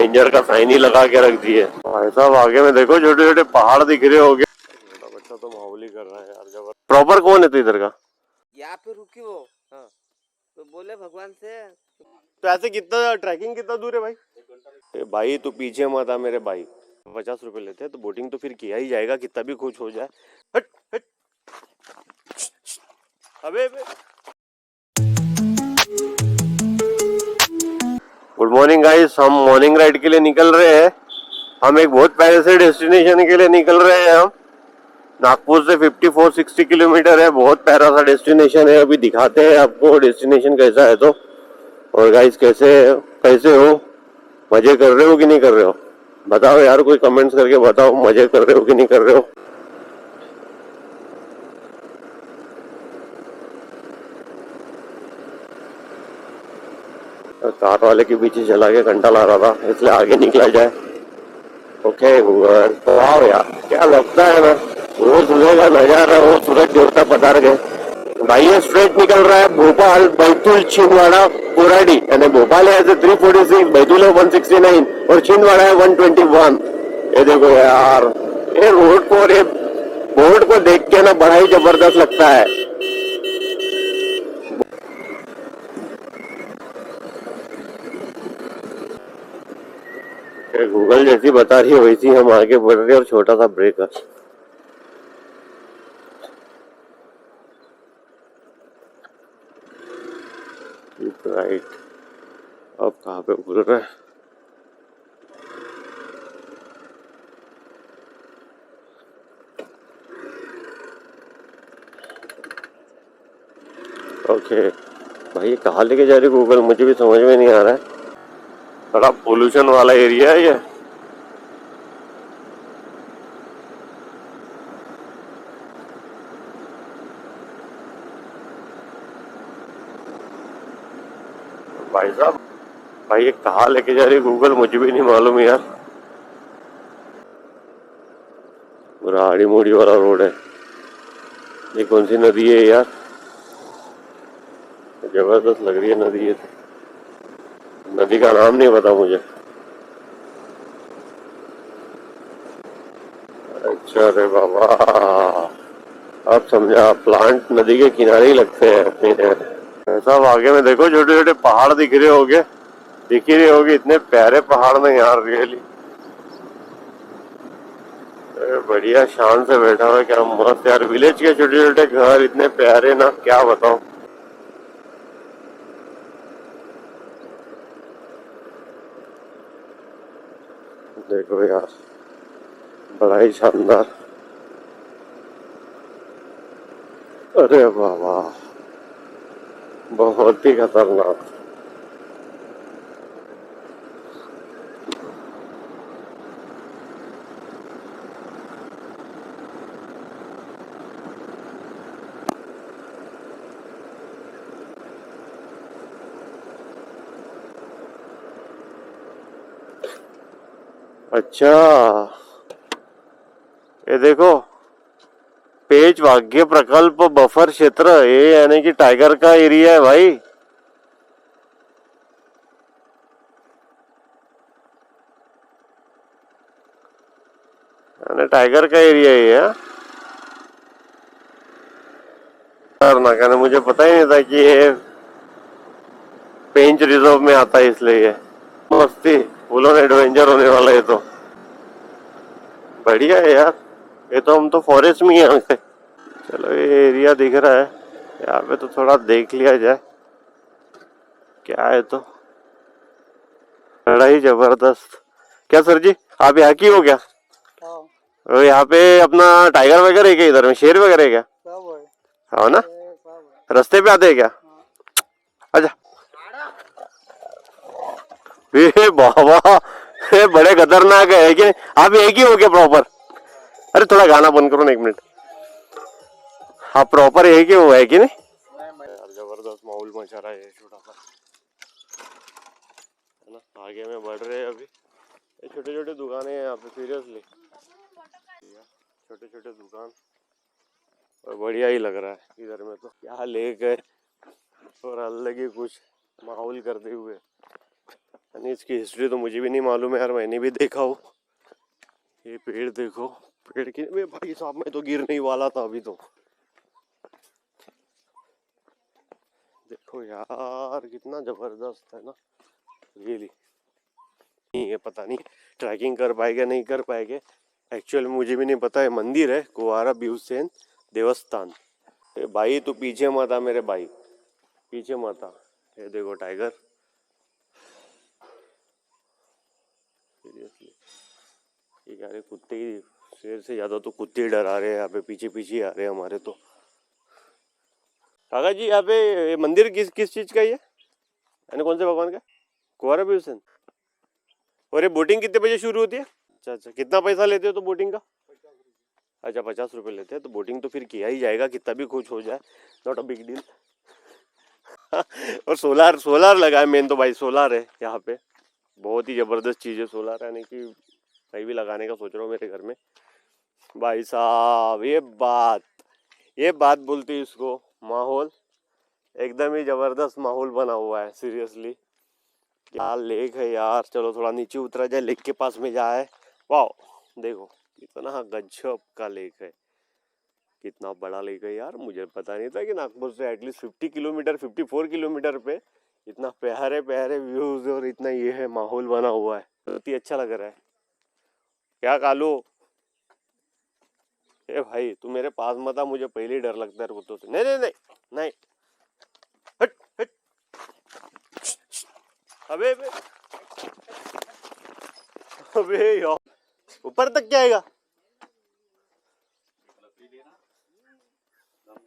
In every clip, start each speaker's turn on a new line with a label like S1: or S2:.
S1: Danger का sign ही लगा के रख दिए भाई साहब। आगे में देखो छोटे छोटे पहाड़ दिख रहे हो गए। छोटा बच्चा तो माहौल ही कर रहा है यार जबर। प्रॉपर कौन है तो इधर का?
S2: यहाँ पे रुकी वो। हाँ तो बोले भगवान से।
S1: तो ऐसे कितना ट्रैकिंग कितना दूर है भाई? भाई तू पीछे मत आ मेरे भाई। 50 रुपए लेते हैं तो बोटिंग तो फिर किया ही जाएगा कितना भी कुछ हो जाए। हट हट। अबे गुड मॉर्निंग गाइस, हम मॉर्निंग राइड के लिए निकल रहे हैं। हम एक बहुत प्यारे से डेस्टिनेशन के लिए निकल रहे हैं। हम नागपुर से 54-60 किलोमीटर है। बहुत प्यारा सा डेस्टिनेशन है। अभी दिखाते हैं आपको डेस्टिनेशन कैसा है तो। और गाइस कैसे कैसे हो, मजे कर रहे हो कि नहीं कर रहे हो? बताओ यार, कोई कमेंट्स करके बताओ मजे कर रहे हो कि नहीं कर रहे हो। कार वाले के पीछे चला के घंटा ला रहा था इसलिए आगे निकला जाए। Okay Google. वाह यार क्या लगता है ना, वो सुबह का नजारा, वो सूरज देवता पधार गए भाई। ये स्ट्रेट निकल रहा है भोपाल, बैतूल, छिंदवाड़ा, कोराडी। यानी भोपाल है 346, बैतूल है 169 और छिंदवाड़ा है 121। ये देखो यार, ये रोड को, ये बोर्ड को देख के ना बड़ा ही जबरदस्त लगता है। गूगल जैसी बता रही है वैसी हम आगे बढ़ रहे हैं। और छोटा सा ब्रेकर राइट। अब कहाँ पे उतर रहा है? ओके भाई, ये कहाँ लेके जा रही गूगल, मुझे भी समझ में नहीं आ रहा है। बड़ा पोल्यूशन वाला एरिया है ये। भाई साहब, भाई ये कहाँ लेके जा रही गूगल मुझे भी नहीं मालूम यार। पूरा आड़ी मोड़ी वाला रोड है। ये कौन सी नदी है यार? जबरदस्त लग रही है नदी ये तो। नदी का नाम नहीं पता मुझे। अच्छा रे बाबा, अब समझा। प्लांट नदी के किनारे ही लगते हैं अपने। सब आगे में देखो छोटे छोटे पहाड़ दिख रहे होगे, दिख ही रहे होगे। इतने प्यारे पहाड़ में यार, रियली बढ़िया। शान से बैठा हुआ, क्या मस्त यार। विलेज के छोटे छोटे घर इतने प्यारे ना, क्या बताऊं। देखो यार, बड़ा ही शानदार। अरे बाबा, बहुत ही खतरनाक। अच्छा, ये देखो, पेच वाग्य प्रकल्प बफर क्षेत्र, ये यानी कि टाइगर का एरिया है भाई। यानी टाइगर का एरिया ही है। ना कहने, मुझे पता ही नहीं था कि ये पेंच रिजर्व में आता है, इसलिए ये मस्ती फुल ऑन एडवेंचर होने वाला है। ये तो बढ़िया है यार। ये तो हम तो फॉरेस्ट में ही हैं। चलो, ये एरिया दिख रहा है यहाँ पे तो थोड़ा देख लिया जाए क्या है तो। बड़ा ही जबरदस्त। क्या सर जी, आप यहाँ की हो क्या? और यहाँ पे अपना टाइगर वगैरह है क्या? इधर में शेर वगैरह है क्या?
S2: सब है।
S1: हाँ ना,
S2: सब
S1: रास्ते पे आते हैं क्या? अच्छा, ये बाबा, ये बड़े खतरनाक है कि आप एक ही हो क्या प्रॉपर? अरे थोड़ा गाना बंद करो ना, 1 मिनट। हाँ, प्रॉपर एक ही हुआ है कि नहीं? यार जबरदस्त माहौल मचा रहा है छोटा सा, है ना। आगे में बढ़ रहे हैं अभी। ये छोटे छोटे दुकानें हैं यहाँ पे, सीरियसली छोटे छोटे दुकान। और बढ़िया ही लग रहा है इधर में तो। क्या लेक है और अलग ही कुछ माहौल करते हुए। यानी इसकी हिस्ट्री तो मुझे भी नहीं मालूम है यार, मैंने भी देखा हो। ये पेड़ देखो, पेड़ की भाई साहब मैं तो गिरने ही वाला था अभी तो। देखो यार कितना जबरदस्त है ना रियली। ये पता नहीं ट्रैकिंग कर पाएगा नहीं कर पाएंगे, एक्चुअल मुझे भी नहीं पता है। मंदिर है कुंवारा भीमसेन देवस्थान। ये भाई तू पीछे मत आ मेरे भाई, पीछे मत आ। ये देखो टाइगर, सीरियसली ये क्या, कुत्ते ही, शेर से ज्यादा तो कुत्ते ही डरा रहे हैं यहाँ पे, पीछे पीछे आ रहे हैं हमारे तो। काका जी यहाँ पे ये मंदिर किस किस चीज का ही है, यानी कौन से भगवान का? कुंवारा भीमसेन। और ये बोटिंग कितने बजे शुरू होती है? अच्छा अच्छा, कितना पैसा लेते हो तो बोटिंग का? अच्छा 50 रुपये लेते हैं, तो बोटिंग तो फिर किया ही जाएगा, कितना भी कुछ हो जाए, नॉट अ बिग डील। और सोलार सोलार लगा है मेन तो भाई, सोलार है यहाँ पे, बहुत ही जबरदस्त चीज है सोलार, यानी कि मैं भी लगाने का सोच रहा हूँ मेरे घर में। भाई साहब ये बात बोलती है इसको, माहौल एकदम ही जबरदस्त माहौल बना हुआ है सीरियसली। क्या लेक है यार, चलो थोड़ा नीचे उतरा जाए, लेक के पास में जाए। वाह देखो कितना गजब का लेक है, कितना बड़ा लेक है यार। मुझे पता नहीं था कि नागपुर से एटलीस्ट 50 किलोमीटर 54 किलोमीटर पे इतना प्यारे प्यारे व्यूज और इतना ये है माहौल बना हुआ है, बहुत ही अच्छा लग रहा है। क्या कालू, ए भाई तू मेरे पास मत आ, मुझे पहले ही डर लगता है कुत्तों से। नहीं नहीं नहीं नहीं, हट हट, अबे अबे अबे यार ऊपर तक क्या आएगा?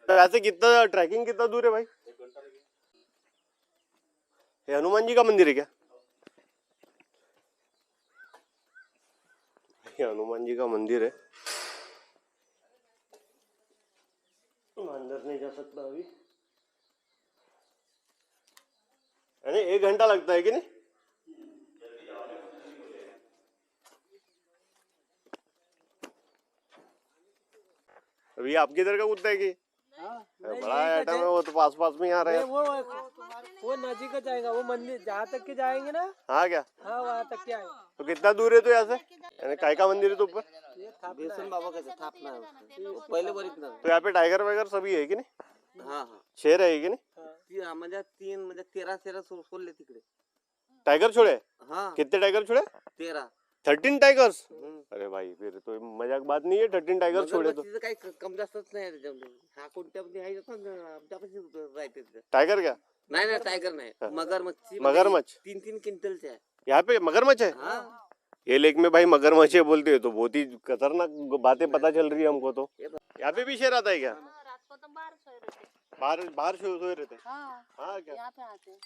S1: वैसे कितना ट्रैकिंग कितना दूर है भाई? ये हनुमान जी का मंदिर है क्या? ये हनुमान जी का मंदिर है, अंदर नहीं जा सकता अभी, यानी 1 घंटा लगता है कि नहीं? अभी आपके इधर का कुत्ता है कि बड़ा आइटम है? वो तो पास पास में ही आ रहे हैं।
S2: वो नजीक का जाएगा, वो मंदिर जहाँ तक के जाएंगे ना।
S1: हाँ क्या?
S2: हाँ वहाँ तक के आएगा।
S1: तो कितना दूर है तो यहाँ से, यानी काय का मंदिर है तो ऊपर?
S2: बेसन बाबा का स्थापना है उसकी, पहले बघितलं।
S1: तो यहाँ पे टाइगर वगैरह सभी है कि नहीं?
S2: हाँ हाँ
S1: शेर है कि नहीं?
S2: म्हणजे 13 सोडले तिकडे।
S1: टाइगर छोड़े?
S2: हाँ
S1: कितने टाइगर छोड़े?
S2: 13।
S1: 13 टाइगर्स? अरे भाई फिर तो मजाक बात नहीं है, 13 टाइगर छोड़े तो।
S2: काही कम जास्तच नाही त्याच्यामध्ये, हा कोणत्या मध्ये आहे आमच्यापाशी राहते तिथे।
S1: टाइगर क्या?
S2: नाही नाही टायगर नाही, मगरमच्छ।
S1: मगरमच्छ
S2: 3-3 क्विंटलचे आहे।
S1: यहाँ पे मगरमच्छ है?
S2: हाँ
S1: ये लेक में भाई मगरमच्छ है बोलते हैं तो बहुत ही खतरनाक बातें पता चल रही है हमको तो। यहाँ पे भी शेर आता है क्या?
S3: रात को तो बाहर सोए रहते।
S1: बाहर बाहर सोए रहते?
S3: हाँ
S1: हाँ क्या?
S3: यहाँ पे आते हैं।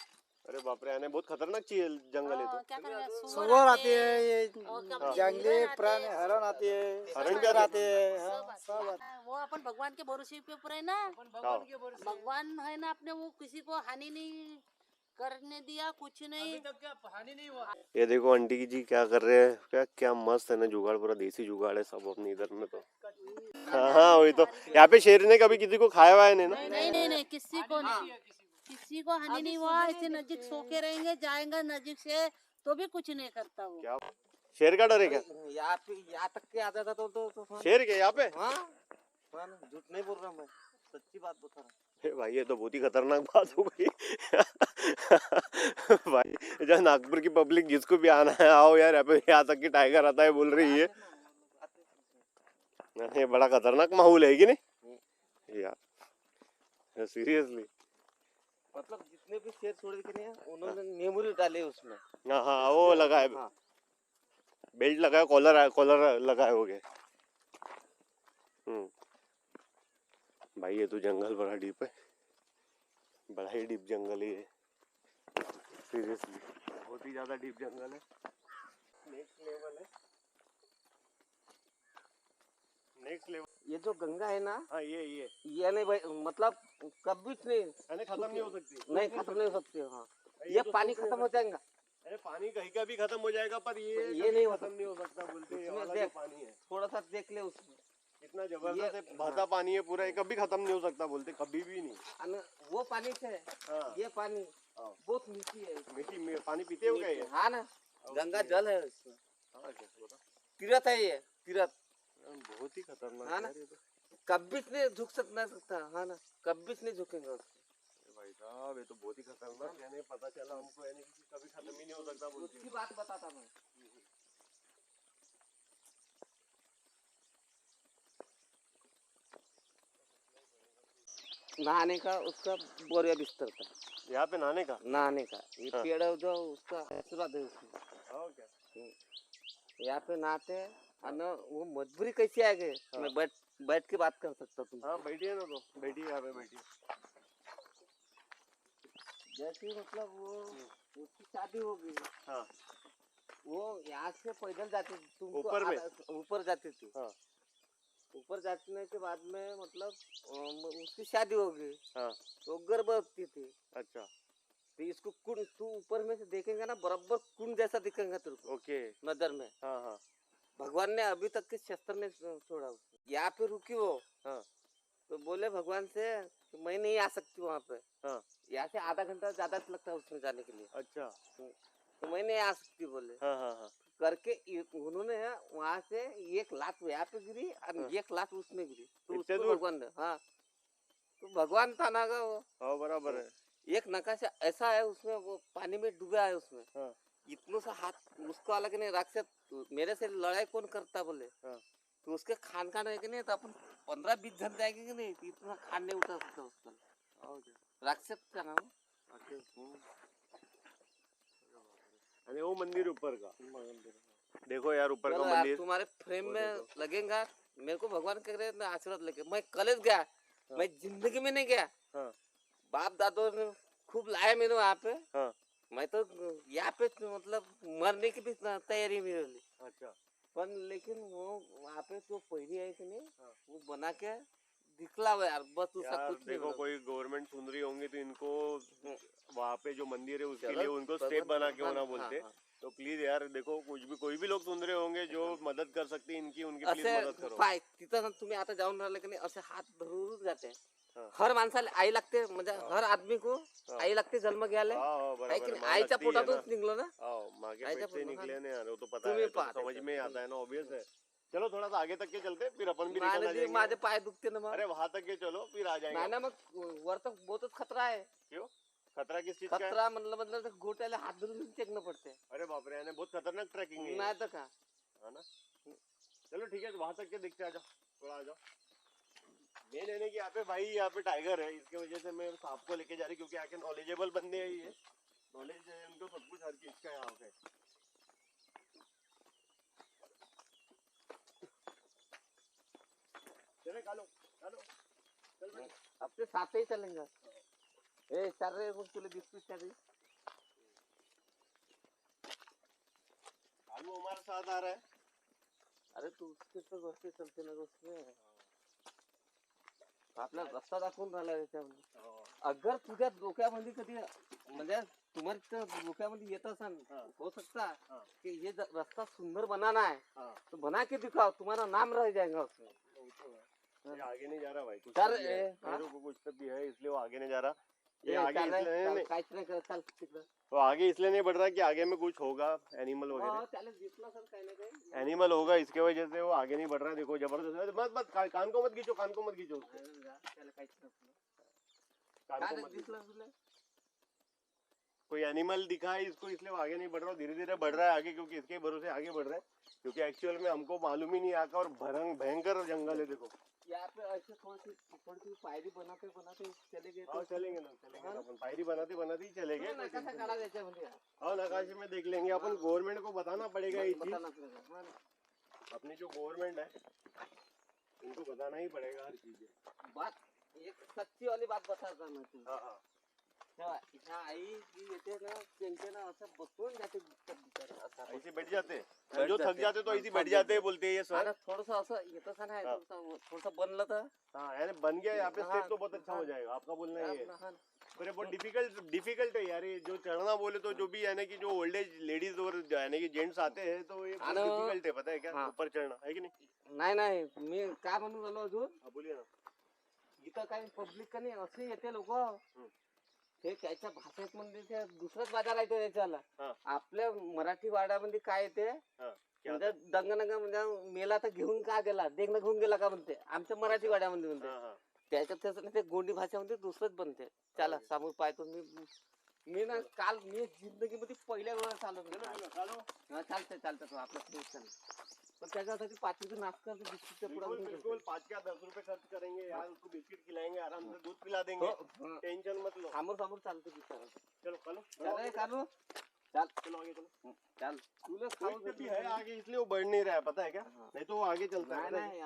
S1: अरे बाप रे, यानी बहुत खतरनाक चीज है जंगल है तो।
S3: क्या करेंगे,
S4: सुअर आती है, ये
S3: और कभी
S4: जंगली
S3: हिरण आते
S4: प्राणी
S3: हैं।
S4: हरण आती है,
S1: हरण
S4: हरण आते हैं,
S3: सब
S4: हाँ,
S3: आते
S4: सब
S3: हैं।
S4: आते हैं।
S3: वो अपन भगवान के भरोसे के ऊपर है ना, भगवान है ना अपने, वो किसी को हानि नहीं करने दिया, कुछ नहीं।
S1: ये देखो आंटी जी क्या कर रहे हैं, क्या क्या मस्त है ना जुगाड़, पूरा देसी जुगाड़ है सब अपने इधर में तो। हाँ हाँ वही तो, यहाँ पे शेर ने कभी किसी को खाया हुआ है नहीं ना?
S3: नहीं नहीं नहीं, किसी को नहीं, किसी को हानि नहीं हुआ। ऐसे नजदीक सो के रहेंगे, जाएंगे नजदीक से तो भी कुछ नहीं करता वो।
S1: क्या शेर का डर है क्या?
S2: यहाँ तक के आता था तो
S1: शेर के यहाँ पे?
S2: हाँ हाँ ना, झूठ नहीं बोल रहा मैं, सच्ची बात बता रहा
S1: अरे भाई ये तो बहुत ही खतरनाक बात हो गई। भाई जहाँ नागपुर की पब्लिक जिसको भी आना है आओ यार, यहाँ तक कि टाइगर आता है बोल रही है, ये बड़ा खतरनाक माहौल है कि नहीं यार सीरियसली।
S2: मतलब जितने भी शेर छोड़े कि नहीं उन्होंने मेमोरी डाले उसमें।
S1: हाँ हाँ वो लगा है,
S2: हाँ।
S1: बेल्ट लगाया, कॉलर लगाए हो गए। भाई ये तो जंगल बड़ा डीप है, बड़ा ही डीप जंगल ही है सीरियसली, बहुत ही ज्यादा डीप जंगल है, नेक्स्ट लेवल है, नेक्स्ट लेवल।
S2: ये जो गंगा है ना,
S1: हाँ ये
S2: नहीं भाई, मतलब कभी नहीं,
S1: यानी खत्म नहीं हो सकती।
S2: नहीं खत्म नहीं हो सकती। हाँ
S1: ये
S2: ये
S1: तो
S2: पानी
S1: सोच रहे
S2: खत्म हो जाएगा।
S1: अरे पानी कहीं का भी खत्म हो जाएगा पर ये
S2: नहीं
S1: कभी
S2: हो
S1: खत्म नहीं हो सकता बोलते हैं, ये
S2: इसमें
S1: वाला जो
S2: देख,
S1: पानी है
S2: थोड़ा सा देख ले उसमें,
S1: कितना जबरदस्त है,
S2: ये-
S1: बहता पानी है पूरा, ये कभी खत्म नहीं हो सकता बोलते, कभी भी नहीं।
S2: आणि वो पानी से
S1: हाँ
S2: ये पानी बहुत मीठी है।
S1: मीठी पानी पीते हो क्या ये?
S2: हाँ ना, गंगा जल है इसमें।
S1: हाँ क्या बता?
S2: तीर्थ है ये, तीर्थ।
S1: बहुत ही खतरनाक
S2: हाँ ना?
S1: यार ये तो।
S2: कभी नहीं झुक सकता। हाँ ना, कभी नहीं झुकेंगे उसको।
S1: भाई साहब ये तो बहुत ही खतरनाक, यानी पता चला हमको, यानी कि कभी खत्म ही नहीं हो सकता बोल के।
S2: उसकी बात बताता मैं। नहाने का उसका बोरिया बिस्तर था,
S1: यहाँ पे नहाने का?
S2: नहाने का। ये
S1: हाँ।
S2: पेड़ है जो उसका आशीर्वाद है उसमें।
S1: हाँ क्या?
S2: यहाँ पे नहाते हैं और ना वो मजबूरी कैसी आ गई।
S1: हाँ।
S2: मैं बैठ के बात कर सकता तुम।
S1: हाँ बैठिए ना, तो बैठिए यहाँ पे बैठिए।
S2: जैसे मतलब वो उसकी शादी हो गई।
S1: हाँ
S2: वो यहाँ से पैदल जाते, तुमको
S1: ऊपर में?
S2: ऊपर जाते थे।
S1: हाँ
S2: ऊपर जाने के बाद में मतलब उसकी शादी हो गई।
S1: हाँ।
S2: तो गर्भवती थी।
S1: अच्छा
S2: तो इसको कुंड, तू ऊपर में से देखेंगे ना बराबर कुंड जैसा दिखेगा तेरे को
S1: ओके।
S2: नजर में।
S1: हाँ हाँ
S2: भगवान ने अभी तक के शस्त्र ने छोड़ा उसको। यहाँ पे रुकी वो।
S1: हाँ
S2: तो बोले भगवान से कि मैं नहीं आ सकती वहाँ पे।
S1: हाँ।
S2: यहाँ से आधा घंटा ज्यादा लगता है उसमें जाने के लिए।
S1: अच्छा।
S2: तो मैं नहीं आ सकती बोले।
S1: हाँ हाँ हाँ।
S2: करके उन्होंने वहाँ से एक लात यहाँ पे गिरी और
S1: हाँ।
S2: एक लात उसमें गिरी। तो
S1: इतने
S2: उसको
S1: दूर?
S2: भगवान ने, हाँ तो भगवान था ना वो।
S1: हाँ बराबर है।
S2: एक नकाशा ऐसा है उसमें, वो पानी में डूबा है उसमें।
S1: हाँ
S2: इतना सा हाथ उसको अलग नहीं राक्षस मेरे से लड़ाई कौन करता बोले।
S1: हाँ।
S2: तो उसके खान है कि नहीं, तो अपन 15-20 जन जाएंगे कि नहीं, तो इतना खान नहीं उठा सकता उसका। राक्षस का नाम।
S1: अरे वो मंदिर ऊपर का देखो यार, ऊपर का
S2: चलो यार,
S1: मंदिर।
S2: तुम्हारे फ्रेम
S1: वो
S2: में
S1: देखो।
S2: लगेगा। मेरे को भगवान कह रहे हैं आशीर्वाद लेके। मैं कॉलेज गया, मैं जिंदगी में नहीं गया।
S1: हाँ
S2: बाप दादों ने खूब लाया मेरे वहाँ पे।
S1: हाँ।
S2: मैं तो यहाँ पे मतलब मरने की भी तैयारी में रही।
S1: अच्छा।
S2: पर लेकिन वो वहाँ पे जो पहली है कि नहीं,
S1: हाँ।
S2: वो बना के दिखला हुआ यार, बस उसका
S1: यार
S2: कुछ नहीं
S1: देखो,
S2: बना।
S1: कोई गवर्नमेंट सुन रही होंगी तो इनको वहाँ पे जो मंदिर है उसके
S2: चलो,
S1: लिए उनको
S2: भगवान-
S1: स्टेप बना के
S2: हाँ,
S1: होना
S2: हाँ,
S1: बोलते।
S2: हाँ।
S1: तो प्लीज यार देखो, कुछ भी कोई भी लोग सुन रहे होंगे जो मदद कर सकते हैं इनकी, उनकी प्लीज मदद
S2: असे
S1: करो।
S2: पाय तिथं ना तुम्ही आता जाऊन राहिले की नाही, असे हात धरून जाते.
S1: हाँ.
S2: हर माणसाला आई लागते, म्हणजे हर आदमी को आई लागते जन्म घ्यायला.
S1: हाँ हाँ
S2: है
S1: बराबर
S2: की
S1: है,
S2: नाही?
S1: माँ
S2: आईच्या
S1: लगती है ना।
S2: पोटातूनच निघलो ना.
S1: आओ माँ के
S2: आईच्या
S1: पेट से
S2: पोटात,
S1: निकले
S2: हाँ.
S1: ना यार, वो तो पता
S2: तुम्ही
S1: है, तो
S2: पाहते
S1: समझ
S2: तर.
S1: में आता है ना, ऑब्वियस है। चलो थोड़ा सा आगे तक के चलते हैं, फिर अपन भी निकल आ
S2: माझे
S1: जाएंगे।
S2: माझे पाय दुखते ना मग.
S1: अरे वहां तक के चलो, फिर आ जाएंगे।
S2: नाही ना, मग वर तर बहुतच खतरा आहे.
S1: क्यों? खतरा किस चीज का है?
S2: खतरा मतलब तर गोट्याला हात धरून टेकणं पडते.
S1: अरे बाप रे, यानी बहुत खतरनाक ट्रैकिंग है।
S2: नाही तर का.
S1: है ना? चलो ठीक है, वहां तक के दिखते, आ जाओ, थोड़ा आ जाओ। मेन है कि यहाँ पे भाई, यहाँ पे टाइगर है, इसके वजह से मैं सांप को लेके जा रही, क्योंकि यहाँ के नॉलेजेबल बंदे हैं, ये नॉलेज है उनको सब कुछ, हर चीज का यहाँ पे। चले कालो कालो, चल भाई।
S2: आपके साथ ही चलेंगे. ए चल रे, मग तुला दिसतीस का रे?
S1: कालू हमारे साथ आ रहा है।
S2: अरे तू उसके तर गोष्टी चलते ना उसमें. आपला रस्ता दाखवून राहिला त्याच्यामध्ये. अगर तुझ्या डोक्यामध्ये कधी म्हणजे तुम्हारे डोक्यामध्ये येत असन, हो सकता कि ये रास्ता सुंदर बनाना है, तो बना के दिखाओ, तुम्हारा नाम रह जाएगा उसमें.
S1: ये आगे नहीं जा रहा भाई, कुछ
S2: चल,
S1: तो भी है,
S2: हाँ?
S1: मेरे को कुछ तो भी है, इसलिए वो आगे नहीं जा रहा। ये
S2: ए,
S1: आगे
S2: चल रे,
S1: इसलिए
S2: चल,
S1: नहीं,
S2: काहीच नाही करत, चल तिकडं.
S1: वो आगे इसलिए नहीं बढ़ रहा कि आगे में कुछ होगा, एनिमल वगैरह।
S2: हो, त्याला दिसलं असेल काही ना काही.
S1: एनिमल होगा, इसके वजह से वो आगे नहीं बढ़ रहा है। देखो जबरदस्त, मत मत कान को मत खींचो, कान को मत खींचो उसको।
S2: त्याला काहीच नसलं.
S1: कान को
S2: काय
S1: मत खींचो।
S2: दिसलं तुला?
S1: कोई एनिमल दिखा है इसको, इसलिए वो आगे नहीं बढ़ रहा, धीरे धीरे बढ़ रहा है आगे, क्योंकि इसके भरोसे आगे बढ़ रहा है, क्योंकि एक्चुअल में हमको मालूम ही नहीं आका, और भयंकर जंगल है। देखो
S2: यहाँ पे ऐसे थोड़ी सी पायरी बनाते बनाते चले गए.
S1: हाँ चलेंगे ना, चलेंगे ना, अपन पायरी बनाते बनाते ही चलेंगे।
S2: तुला नकाशा काढा त्याच्यामध्ये.
S1: हाँ नकाशे में देख लेंगे अपन, गवर्नमेंट को बताना पड़ेगा ये चीज।
S2: बताना पड़ेगा.
S1: अपनी जो गवर्नमेंट है उनको बताना ही पड़ेगा हर चीज।
S2: बात एक सच्ची वाली बात बताता मैं तुला.
S1: हाँ हाँ
S2: ह्या आई जी येते ना, त्यांचे ना असं बसून जाते बिचारे असं.
S1: ऐसे बैठ जाते,
S2: बैठ
S1: जो थक
S2: जाते।
S1: जाते तो ऐसे
S2: हाँ,
S1: बैठ
S2: थक
S1: जाते
S2: जाते।
S1: बोलते हैं ये सर।
S2: आणि थोडंसं असं येतं का नाही,
S1: हाँ।
S2: थोडंसं बनलं तर.
S1: हाँ यानी बन गया यहाँ पे
S2: हाँ,
S1: स्टेप तो बहुत अच्छा हो
S2: हाँ।
S1: जाएगा, आपका बोलना ये है।
S2: हाँ,
S1: पर ये बहुत डिफिकल्ट है यार, ये जो चढ़ना बोले तो जो भी यानी कि जो ओल्ड एज लेडीज और यानी कि जेंट्स आते हैं तो ये बहुत
S2: आणि-
S1: डिफिकल्ट है, पता है क्या
S2: हाँ।
S1: ऊपर चढ़ना, है कि नहीं?
S2: नाही नाही, मी काय म्हणून राहिलो अजून,
S1: हाँ बोलिए ना।
S2: इथं काही पब्लिक का नाही असे येते लोक. ते त्याच्या भाषेत म्हणजे ते दुसरंच बाजार आहे ते त्याच्याला
S5: हा.
S2: आपल्या मराठी वाड्यामध्ये काय येते
S5: क्या
S2: म्हणजे दंगनंग म्हणजे मेला तर घेऊन का गेला देखणं घेऊन गेला का म्हणते आमच्या मराठी वाड्यामध्ये म्हणते
S5: हाँ, हाँ.
S2: त्याच्यात त्याचं नाही ते गोंडी भाषामध्ये दुसरंच बनते चला समोर पाहतो मी ना काल मी जिंदगीमध्ये पहिल्या वेळा चालत होतो
S5: चलो
S2: हा चालतंय तो आपलं फ्रेश चालतं पण त्याच्यासाठी 5 रुपये नाश्ता बिस्किटच्या
S5: बिल्कुल
S2: पुढे
S5: बिल्कुल 5 क्या 10 रुपए खर्च करेंगे यार, उसको बिस्किट खिलाएंगे, आराम से दूध पिला देंगे, टेंशन मत लो.
S2: समोर चालतं बिचारा
S5: चलो चलो
S2: चल कानू चल
S5: चलो आगे चलो.
S2: चल तुला
S5: कोई भी है आगे, इसलिए वो बढ़ नहीं रहा है, पता है क्या? नहीं तो वो आगे चलता है.
S2: नाही